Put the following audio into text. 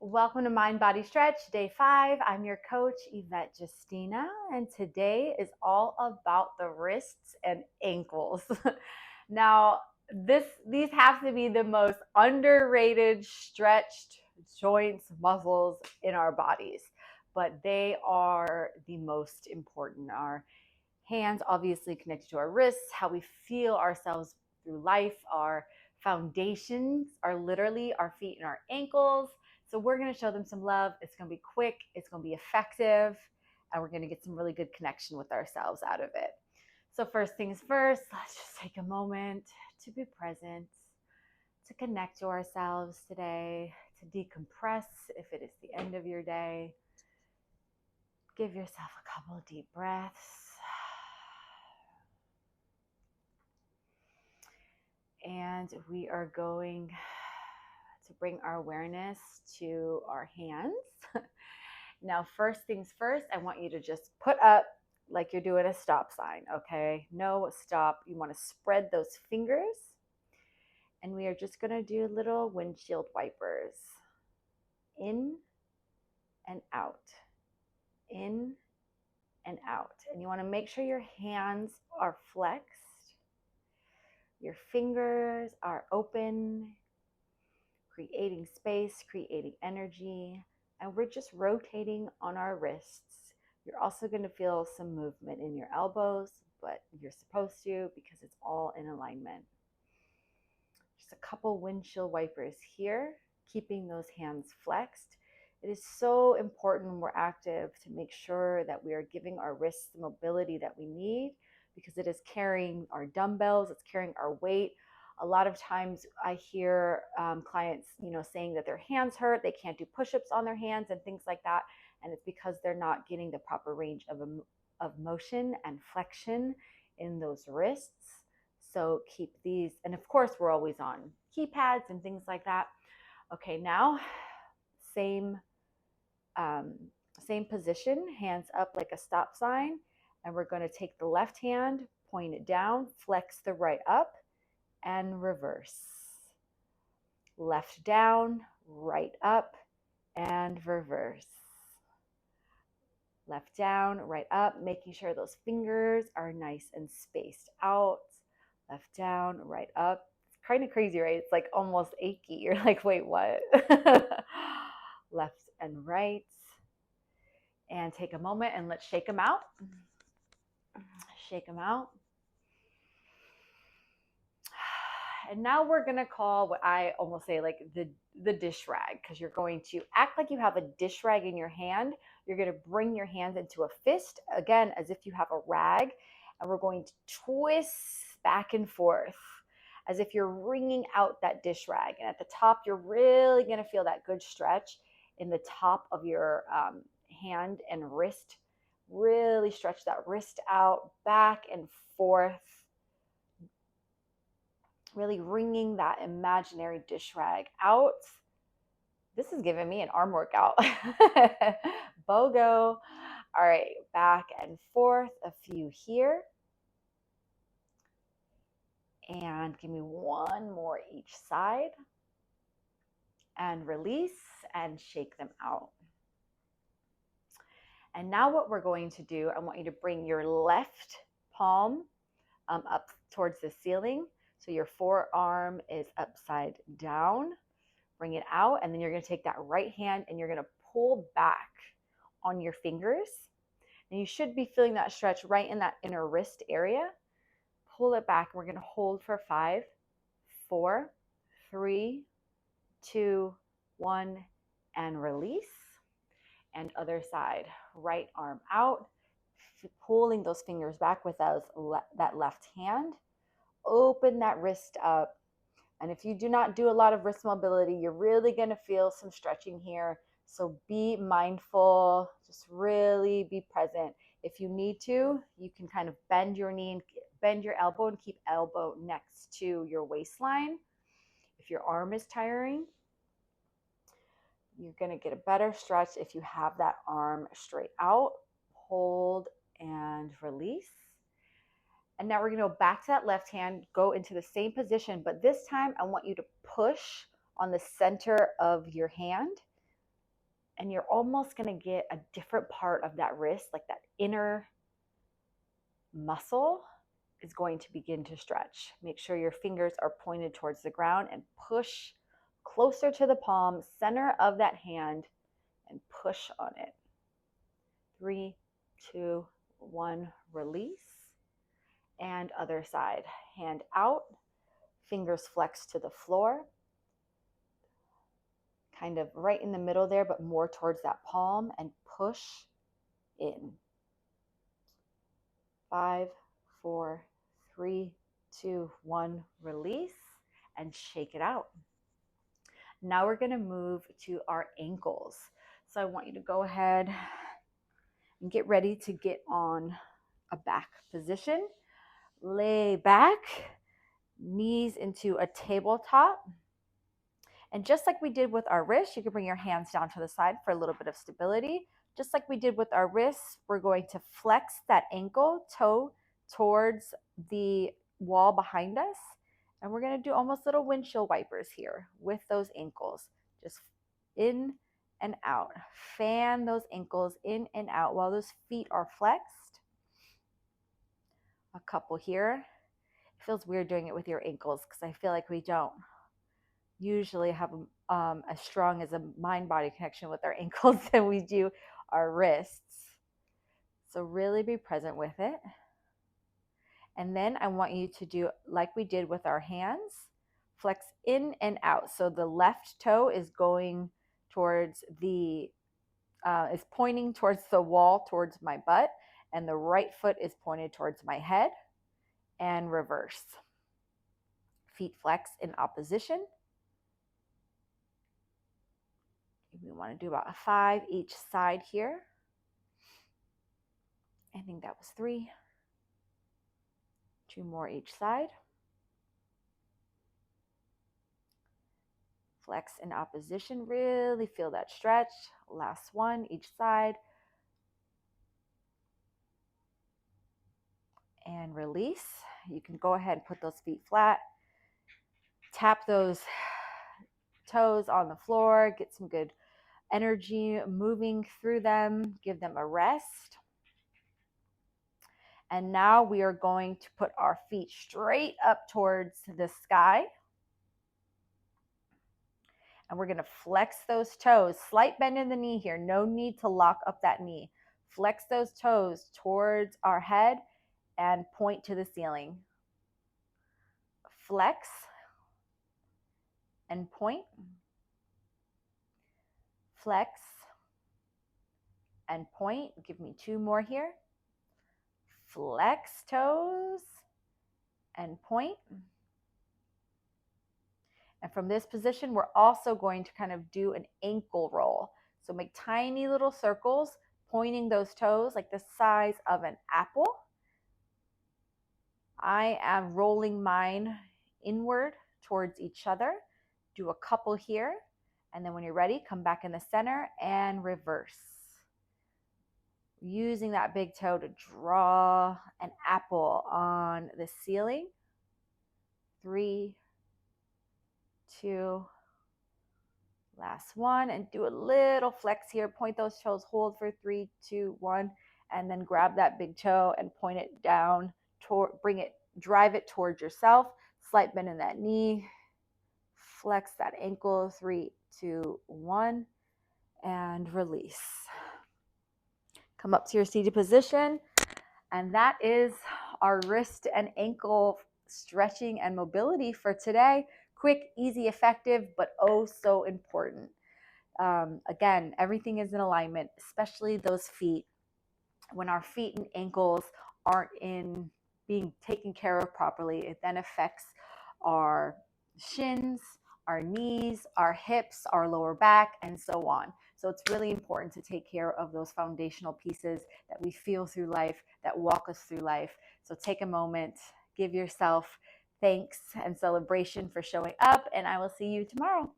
Welcome to Mind Body Stretch, day 5. I'm your coach, Yvette Justina, and today is all about the wrists and ankles. Now, these have to be the most underrated stretched joints, muscles in our bodies, but they are the most important. Our hands obviously connected to our wrists, how we feel ourselves through life, our foundations are literally our feet and our ankles. So we're going to show them some love. It's going to be quick, it's going to be effective, and we're going to get some really good connection with ourselves out of it. So first things first, let's just take a moment to be present, to connect to ourselves today, to decompress if it is the end of your day. Give yourself a couple of deep breaths. And we are going to bring our awareness to our hands. Now, first things first, I want you to just put up like you're doing a stop sign, okay? No stop. You want to spread those fingers. And we are just going to do little windshield wipers. In and out. In and out. And you want to make sure your hands are flexed. Your fingers are open, creating space, creating energy, and we're just rotating on our wrists. You're also going to feel some movement in your elbows, but you're supposed to because it's all in alignment. Just a couple windshield wipers here, keeping those hands flexed. It is so important when we're active to make sure that we are giving our wrists the mobility that we need because it is carrying our dumbbells, it's carrying our weight. A lot of times I hear clients, saying that their hands hurt, they can't do push-ups on their hands and things like that, and it's because they're not getting the proper range of motion and flexion in those wrists. So keep these, and of course we're always on keypads and things like that. Okay, now same same position, hands up like a stop sign, and we're going to take the left hand, point it down, flex the right up, and reverse. Left down, right up, and reverse. Left down, right up, making sure those fingers are nice and spaced out. Left down, right up. It's kind of crazy, right? It's like almost achy. You're like, wait, what? Left and right. And take a moment and let's shake them out. Shake them out. And now we're going to call what I almost say like the dish rag, because you're going to act like you have a dish rag in your hand. You're going to bring your hands into a fist, again, as if you have a rag, and we're going to twist back and forth as if you're wringing out that dish rag. And at the top, you're really going to feel that good stretch in the top of your hand and wrist. Really stretch that wrist out, back and forth. Really wringing that imaginary dish rag out. This is giving me an arm workout. BOGO. All right, back and forth, a few here. And give me one more each side. And release and shake them out. And now what we're going to do, I want you to bring your left palm up towards the ceiling. So your forearm is upside down. Bring it out, and then you're going to take that right hand and you're going to pull back on your fingers. And you should be feeling that stretch right in that inner wrist area. Pull it back, and we're going to hold for 5, 4, 3, 2, 1, and release. And other side, right arm out, pulling those fingers back with that left hand. Open that wrist up. And if you do not do a lot of wrist mobility, you're really going to feel some stretching here. So be mindful, just really be present. If you need to, you can kind of bend your knee and bend your elbow and keep elbow next to your waistline. If your arm is tiring, you're going to get a better stretch if you have that arm straight out. Hold and release. And now we're going to go back to that left hand, go into the same position, but this time I want you to push on the center of your hand. And you're almost going to get a different part of that wrist, like that inner muscle is going to begin to stretch. Make sure your fingers are pointed towards the ground and push closer to the palm, center of that hand, and push on it. 3, 2, 1, release. And other side, hand out, fingers flex to the floor, kind of right in the middle there, but more towards that palm, and push in. 5, 4, 3, 2, 1, release, and shake it out. Now we're going to move to our ankles. So I want you to go ahead and get ready to get on a back position. Lay back, knees into a tabletop. And just like we did with our wrists, you can bring your hands down to the side for a little bit of stability. Just like we did with our wrists, we're going to flex that ankle, toe towards the wall behind us. And we're going to do almost little windshield wipers here with those ankles. Just in and out. Fan those ankles in and out while those feet are flexed. A couple here. It feels weird doing it with your ankles because I feel like we don't usually have as strong as a mind-body connection with our ankles than we do our wrists. So really be present with it. And then I want you to do like we did with our hands, flex in and out. So the left toe is going towards the, is pointing towards the wall, towards my butt, and the right foot is pointed towards my head, and reverse. Feet flex in opposition. We want to do about 5 each side here. I think that was 3. 2 more each side. Flex in opposition, really feel that stretch. Last one each side. And release. You can go ahead and put those feet flat. Tap those toes on the floor. Get some good energy moving through them. Give them a rest. And now we are going to put our feet straight up towards the sky. And we're going to flex those toes. Slight bend in the knee here. No need to lock up that knee. Flex those toes towards our head and point to the ceiling. Flex and point. Flex and point. Give me 2 more here. Flex toes and point. And from this position, we're also going to kind of do an ankle roll. So make tiny little circles, pointing those toes like the size of an apple. I am rolling mine inward towards each other. Do a couple here. And then when you're ready, come back in the center and reverse. Using that big toe to draw an apple on the ceiling. 3, 2, last one, and do a little flex here. Point those toes, hold for 3, 2, 1, and then grab that big toe and point it down, drive it towards yourself. Slight bend in that knee. Flex that ankle. 3, 2, 1, and release. Come up to your seated position, and that is our wrist and ankle stretching and mobility for today. Quick, easy, effective, but oh so important. Again, everything is in alignment, especially those feet. When our feet and ankles aren't being taken care of properly, it then affects our shins, our knees, our hips, our lower back, and so on. So it's really important to take care of those foundational pieces that we feel through life, that walk us through life. So take a moment, give yourself thanks and celebration for showing up, and I will see you tomorrow.